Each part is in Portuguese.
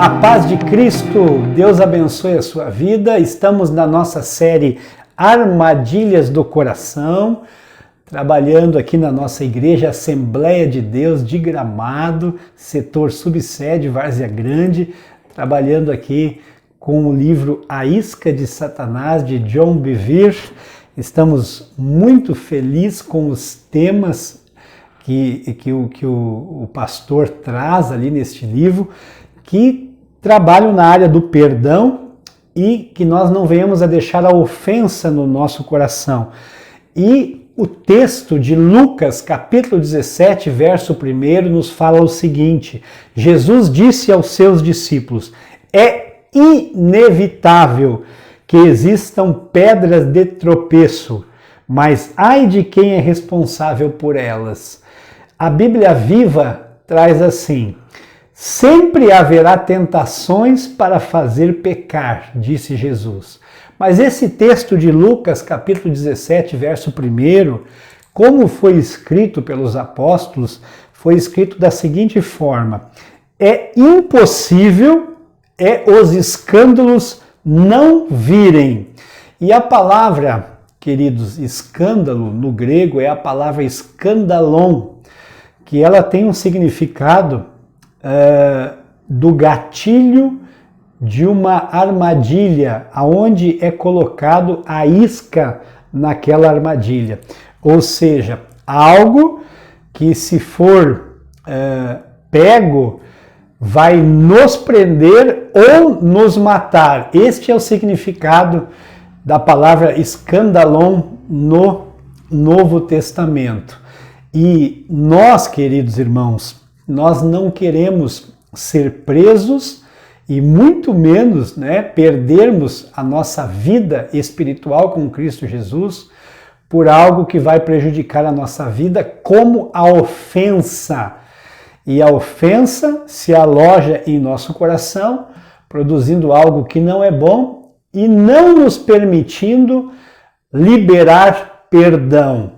A paz de Cristo, Deus abençoe a sua vida. Estamos na nossa série Armadilhas do Coração, trabalhando aqui na nossa igreja Assembleia de Deus de Gramado, setor subsede Várzea Grande, trabalhando aqui com o livro A Isca de Satanás, de John Bevere. Estamos muito felizes com os temas que o pastor traz ali neste livro, que trabalham na área do perdão e que nós não venhamos a deixar a ofensa no nosso coração. E o texto de Lucas, capítulo 17, verso 1, nos fala o seguinte: Jesus disse aos seus discípulos: é inevitável que existam pedras de tropeço, mas ai de quem é responsável por elas. A Bíblia Viva traz assim: sempre haverá tentações para fazer pecar, disse Jesus. Mas esse texto de Lucas, capítulo 17, verso 1, como foi escrito pelos apóstolos, foi escrito da seguinte forma: é impossível os escândalos não virem. E a palavra, queridos, escândalo no grego é a palavra escandalon, que ela tem um significado do gatilho de uma armadilha, aonde é colocado a isca naquela armadilha. Ou seja, algo que, se for pego, vai nos prender ou nos matar. Este é o significado da palavra escandalon no Novo Testamento. E nós, queridos irmãos, nós não queremos ser presos e muito menos, perdermos a nossa vida espiritual com Cristo Jesus por algo que vai prejudicar a nossa vida, como a ofensa. E a ofensa se aloja em nosso coração, produzindo algo que não é bom e não nos permitindo liberar perdão.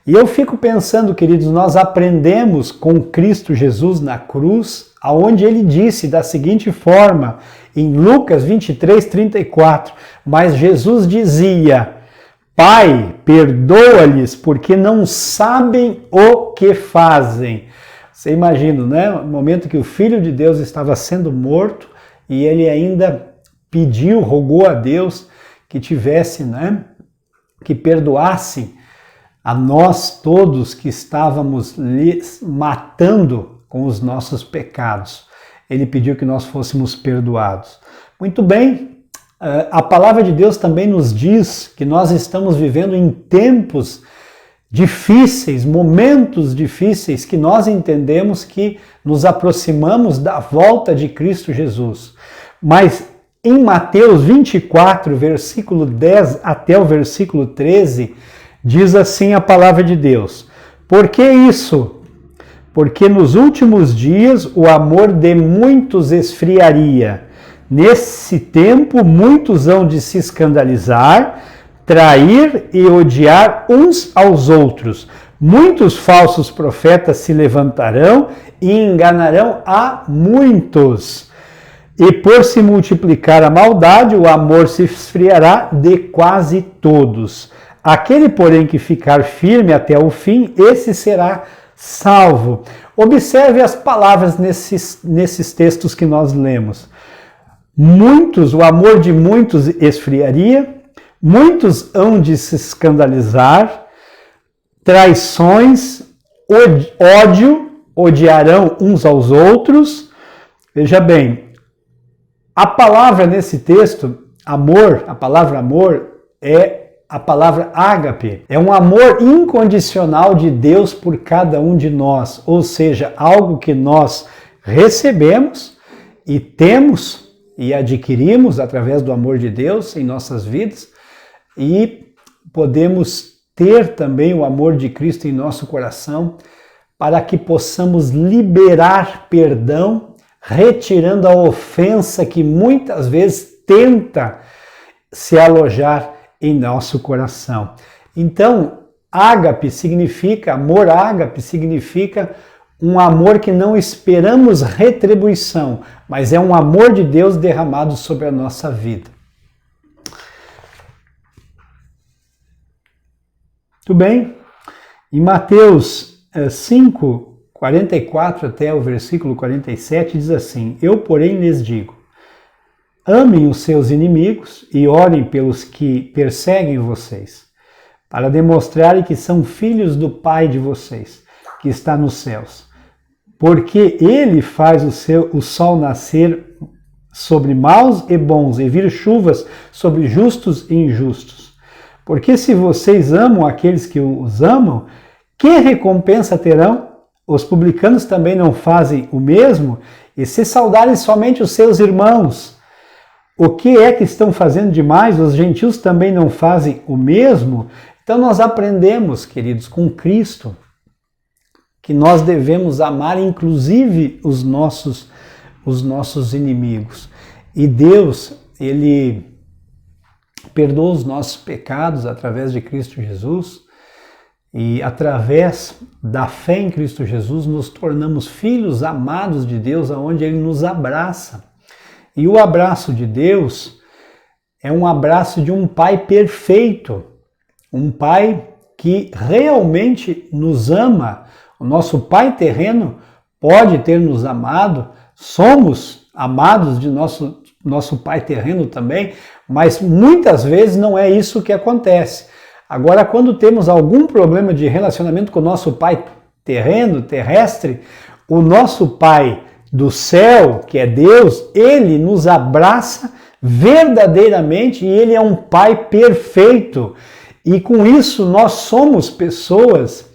E eu fico pensando, queridos, nós aprendemos com Cristo Jesus na cruz, aonde ele disse da seguinte forma, em Lucas 23, 34, mas Jesus dizia: Pai, perdoa-lhes, porque não sabem o que fazem. Você imagina, o momento que o Filho de Deus estava sendo morto e ele ainda pediu, rogou a Deus que tivesse, que perdoasse a nós todos que estávamos matando com os nossos pecados. Ele pediu que nós fôssemos perdoados. Muito bem, a palavra de Deus também nos diz que nós estamos vivendo em tempos difíceis, momentos difíceis, que nós entendemos que nos aproximamos da volta de Cristo Jesus. Mas em Mateus 24, versículo 10 até o versículo 13, diz assim a palavra de Deus: por que isso? Porque nos últimos dias o amor de muitos esfriaria. Nesse tempo muitos hão de se escandalizar, trair e odiar uns aos outros. Muitos falsos profetas se levantarão e enganarão a muitos. E por se multiplicar a maldade, o amor se esfriará de quase todos. Aquele, porém, que ficar firme até o fim, esse será salvo. Observe as palavras nesses textos que nós lemos. Muitos, o amor de muitos esfriaria, muitos hão de se escandalizar, traições, ódio, odiarão uns aos outros. Veja bem, a palavra nesse texto, amor, a palavra amor é a palavra ágape, é um amor incondicional de Deus por cada um de nós, ou seja, algo que nós recebemos e temos e adquirimos através do amor de Deus em nossas vidas, e podemos ter também o amor de Cristo em nosso coração para que possamos liberar perdão, retirando a ofensa que muitas vezes tenta se alojar em nosso coração. Então, ágape significa, amor ágape significa um amor que não esperamos retribuição, mas é um amor de Deus derramado sobre a nossa vida. Tudo bem? Em Mateus 5, 44 até o versículo 47, diz assim: Eu, porém, lhes digo, amem os seus inimigos e orem pelos que perseguem vocês, para demonstrarem que são filhos do Pai de vocês, que está nos céus. Porque Ele faz o sol nascer sobre maus e bons, e vir chuvas sobre justos e injustos. Porque se vocês amam aqueles que os amam, que recompensa terão? Os publicanos também não fazem o mesmo? E se saudarem somente os seus irmãos, o que é que estão fazendo demais? Os gentios também não fazem o mesmo? Então nós aprendemos, queridos, com Cristo, que nós devemos amar inclusive os nossos inimigos. E Deus, Ele perdoa os nossos pecados através de Cristo Jesus, e através da fé em Cristo Jesus nos tornamos filhos amados de Deus, aonde Ele nos abraça. E o abraço de Deus é um abraço de um Pai perfeito, um Pai que realmente nos ama. O nosso Pai terreno pode ter nos amado, somos amados de nosso Pai terreno também, mas muitas vezes não é isso que acontece. Agora, quando temos algum problema de relacionamento com o nosso Pai terrestre, o nosso Pai do céu, que é Deus, Ele nos abraça verdadeiramente e Ele é um Pai perfeito. E com isso nós somos pessoas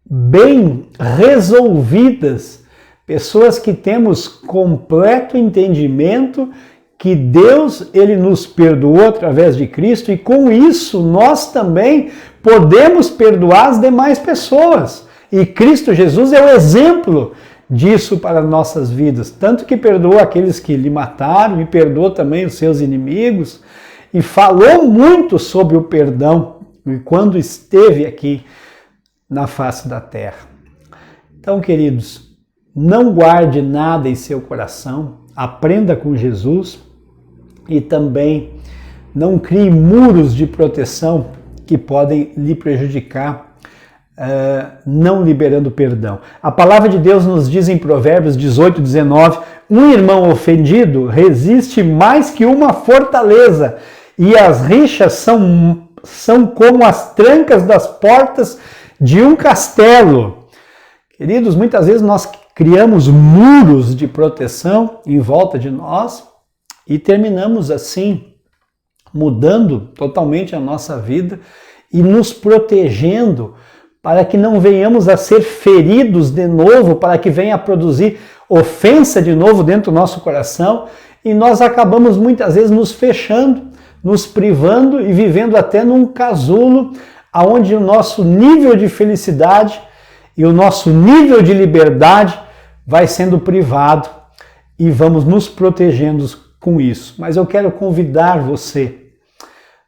bem resolvidas, pessoas que temos completo entendimento que Deus, Ele nos perdoou através de Cristo, e com isso nós também podemos perdoar as demais pessoas. E Cristo Jesus é o exemplo disso para nossas vidas, tanto que perdoou aqueles que lhe mataram e perdoou também os seus inimigos, e falou muito sobre o perdão quando esteve aqui na face da terra. Então, queridos, não guarde nada em seu coração, aprenda com Jesus e também não crie muros de proteção que podem lhe prejudicar, não liberando perdão. A palavra de Deus nos diz em Provérbios 18, 19, um irmão ofendido resiste mais que uma fortaleza, e as rixas são como as trancas das portas de um castelo. Queridos, muitas vezes nós criamos muros de proteção em volta de nós e terminamos assim, mudando totalmente a nossa vida e nos protegendo para que não venhamos a ser feridos de novo, para que venha a produzir ofensa de novo dentro do nosso coração, e nós acabamos muitas vezes nos fechando, nos privando e vivendo até num casulo onde o nosso nível de felicidade e o nosso nível de liberdade vai sendo privado e vamos nos protegendo com isso. Mas eu quero convidar você,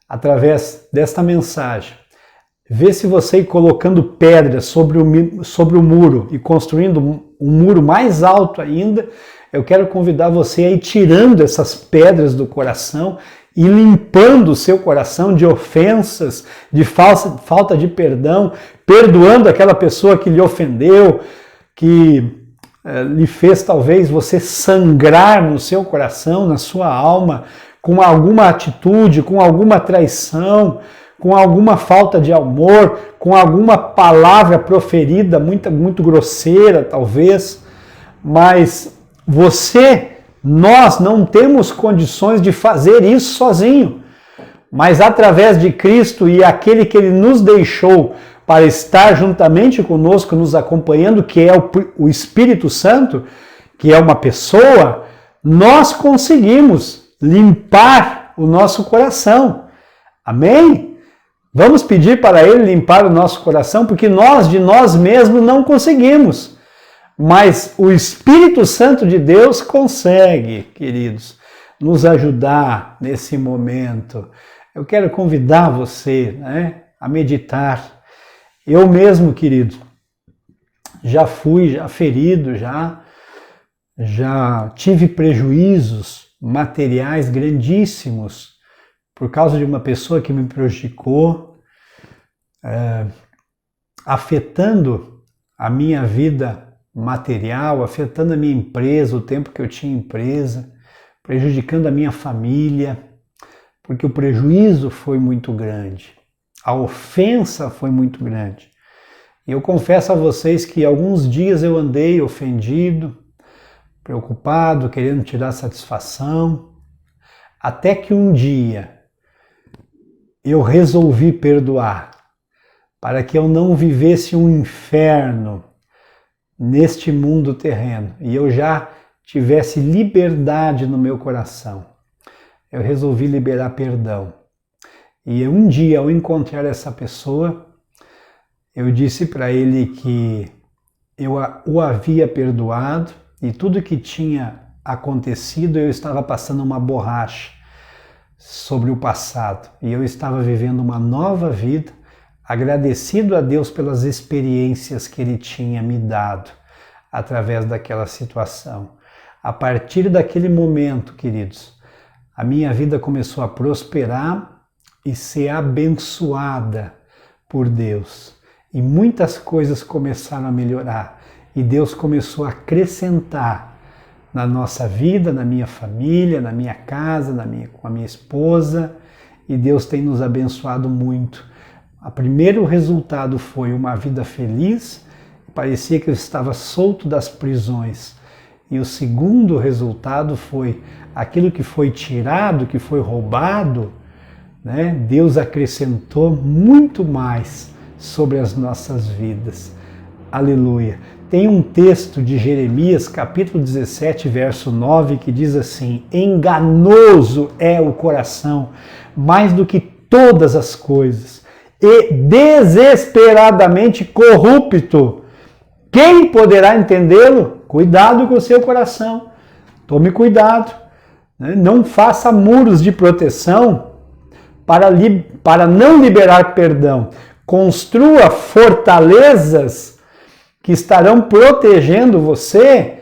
através desta mensagem, vê se você ir colocando pedras sobre o muro e construindo um muro mais alto ainda. Eu quero convidar você a ir tirando essas pedras do coração e limpando o seu coração de ofensas, de falta de perdão, perdoando aquela pessoa que lhe ofendeu, que lhe fez talvez você sangrar no seu coração, na sua alma, com alguma atitude, com alguma traição, com alguma falta de amor, com alguma palavra proferida muito grosseira, talvez, mas nós não temos condições de fazer isso sozinho, mas através de Cristo e aquele que Ele nos deixou para estar juntamente conosco, nos acompanhando, que é o Espírito Santo, que é uma pessoa, nós conseguimos limpar o nosso coração. Amém? Vamos pedir para Ele limpar o nosso coração, porque nós, de nós mesmos, não conseguimos. Mas o Espírito Santo de Deus consegue, queridos, nos ajudar nesse momento. Eu quero convidar você, a meditar. Eu mesmo, querido, já fui ferido, já tive prejuízos materiais grandíssimos por causa de uma pessoa que me prejudicou, afetando a minha vida material, afetando a minha empresa, o tempo que eu tinha empresa, prejudicando a minha família, porque o prejuízo foi muito grande, a ofensa foi muito grande. E eu confesso a vocês que alguns dias eu andei ofendido, preocupado, querendo tirar satisfação, até que um dia eu resolvi perdoar, para que eu não vivesse um inferno neste mundo terreno e eu já tivesse liberdade no meu coração. Eu resolvi liberar perdão. E um dia, ao encontrar essa pessoa, eu disse para ele que eu o havia perdoado e tudo que tinha acontecido eu estava passando uma borracha sobre o passado e eu estava vivendo uma nova vida, agradecido a Deus pelas experiências que Ele tinha me dado através daquela situação. A partir daquele momento, queridos, a minha vida começou a prosperar e ser abençoada por Deus. E muitas coisas começaram a melhorar. E Deus começou a acrescentar na nossa vida, na minha família, na minha casa, com a minha esposa. E Deus tem nos abençoado muito. O primeiro resultado foi uma vida feliz. Parecia que eu estava solto das prisões. E o segundo resultado foi aquilo que foi tirado, que foi roubado, né? Deus acrescentou muito mais sobre as nossas vidas. Aleluia. Tem um texto de Jeremias, capítulo 17, verso 9, que diz assim: enganoso é o coração, mais do que todas as coisas, e desesperadamente corrupto. Quem poderá entendê-lo? Cuidado com o seu coração. Tome cuidado. Não faça muros de proteção para não liberar perdão. Construa fortalezas que estarão protegendo você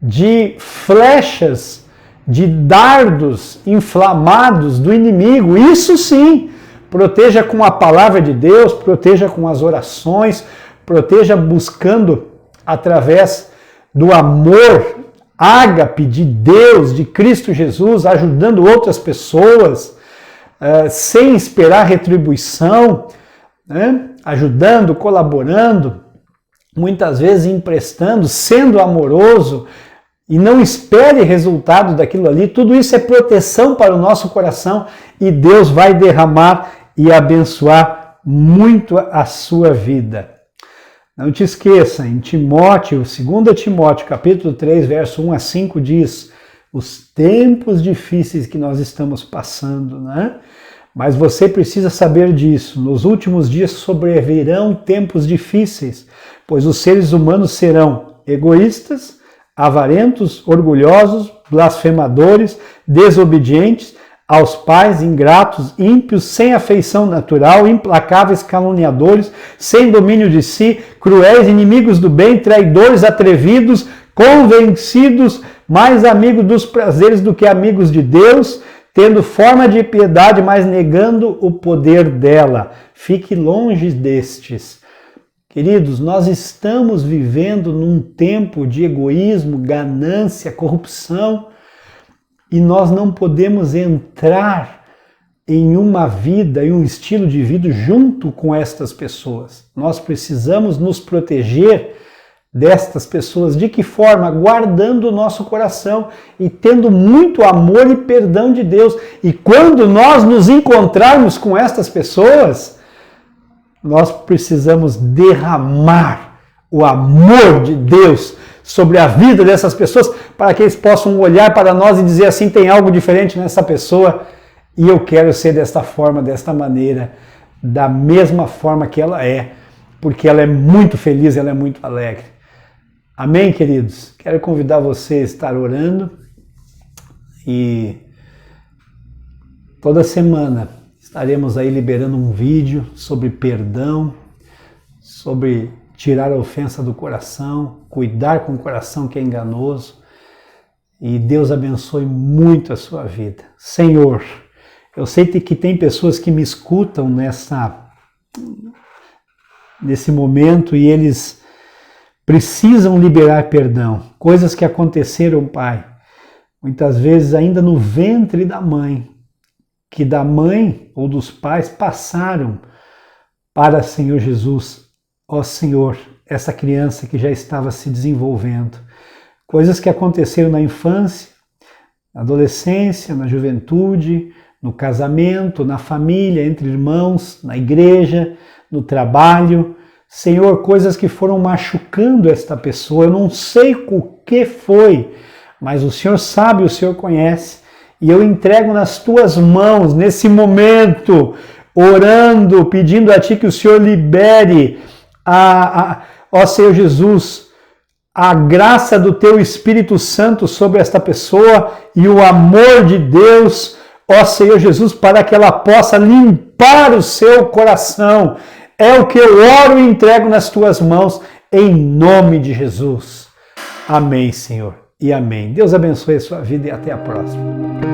de flechas, de dardos inflamados do inimigo. Isso sim, proteja com a palavra de Deus, proteja com as orações, proteja buscando através do amor ágape de Deus, de Cristo Jesus, ajudando outras pessoas, sem esperar retribuição, né? Ajudando, colaborando, muitas vezes emprestando, sendo amoroso, e não espere resultado daquilo ali. Tudo isso é proteção para o nosso coração e Deus vai derramar e abençoar muito a sua vida. Não te esqueça, em Timóteo, 2 Timóteo, capítulo 3, verso 1 a 5 diz: os tempos difíceis que nós estamos passando, né? Mas você precisa saber disso. Nos últimos dias sobrevirão tempos difíceis, pois os seres humanos serão egoístas, avarentos, orgulhosos, blasfemadores, desobedientes aos pais, ingratos, ímpios, sem afeição natural, implacáveis, caluniadores, sem domínio de si, cruéis, inimigos do bem, traidores, atrevidos, convencidos, mais amigos dos prazeres do que amigos de Deus, tendo forma de piedade, mas negando o poder dela. Fique longe destes. Queridos, nós estamos vivendo num tempo de egoísmo, ganância, corrupção, e nós não podemos entrar em uma vida, em um estilo de vida junto com estas pessoas. Nós precisamos nos proteger destas pessoas. De que forma? Guardando o nosso coração e tendo muito amor e perdão de Deus. E quando nós nos encontrarmos com estas pessoas, nós precisamos derramar o amor de Deus sobre a vida dessas pessoas, para que eles possam olhar para nós e dizer assim: tem algo diferente nessa pessoa e eu quero ser desta forma, desta maneira, da mesma forma que ela é, porque ela é muito feliz, ela é muito alegre. Amém, queridos? Quero convidar você a estar orando e toda semana estaremos aí liberando um vídeo sobre perdão, sobre tirar a ofensa do coração, cuidar com o coração que é enganoso. E Deus abençoe muito a sua vida. Senhor, eu sei que tem pessoas que me escutam nesse momento e eles precisam liberar perdão. Coisas que aconteceram, Pai, muitas vezes ainda no ventre da mãe, que da mãe ou dos pais passaram para Senhor Jesus. Ó Senhor, essa criança que já estava se desenvolvendo. Coisas que aconteceram na infância, na adolescência, na juventude, no casamento, na família, entre irmãos, na igreja, no trabalho. Senhor, coisas que foram machucando esta pessoa. Eu não sei o que foi, mas o Senhor sabe, o Senhor conhece. E eu entrego nas tuas mãos, nesse momento, orando, pedindo a Ti que o Senhor libere, ó Senhor Jesus, a graça do Teu Espírito Santo sobre esta pessoa e o amor de Deus, ó Senhor Jesus, para que ela possa limpar o seu coração. É o que eu oro e entrego nas Tuas mãos, em nome de Jesus. Amém, Senhor, e amém. Deus abençoe a sua vida e até a próxima.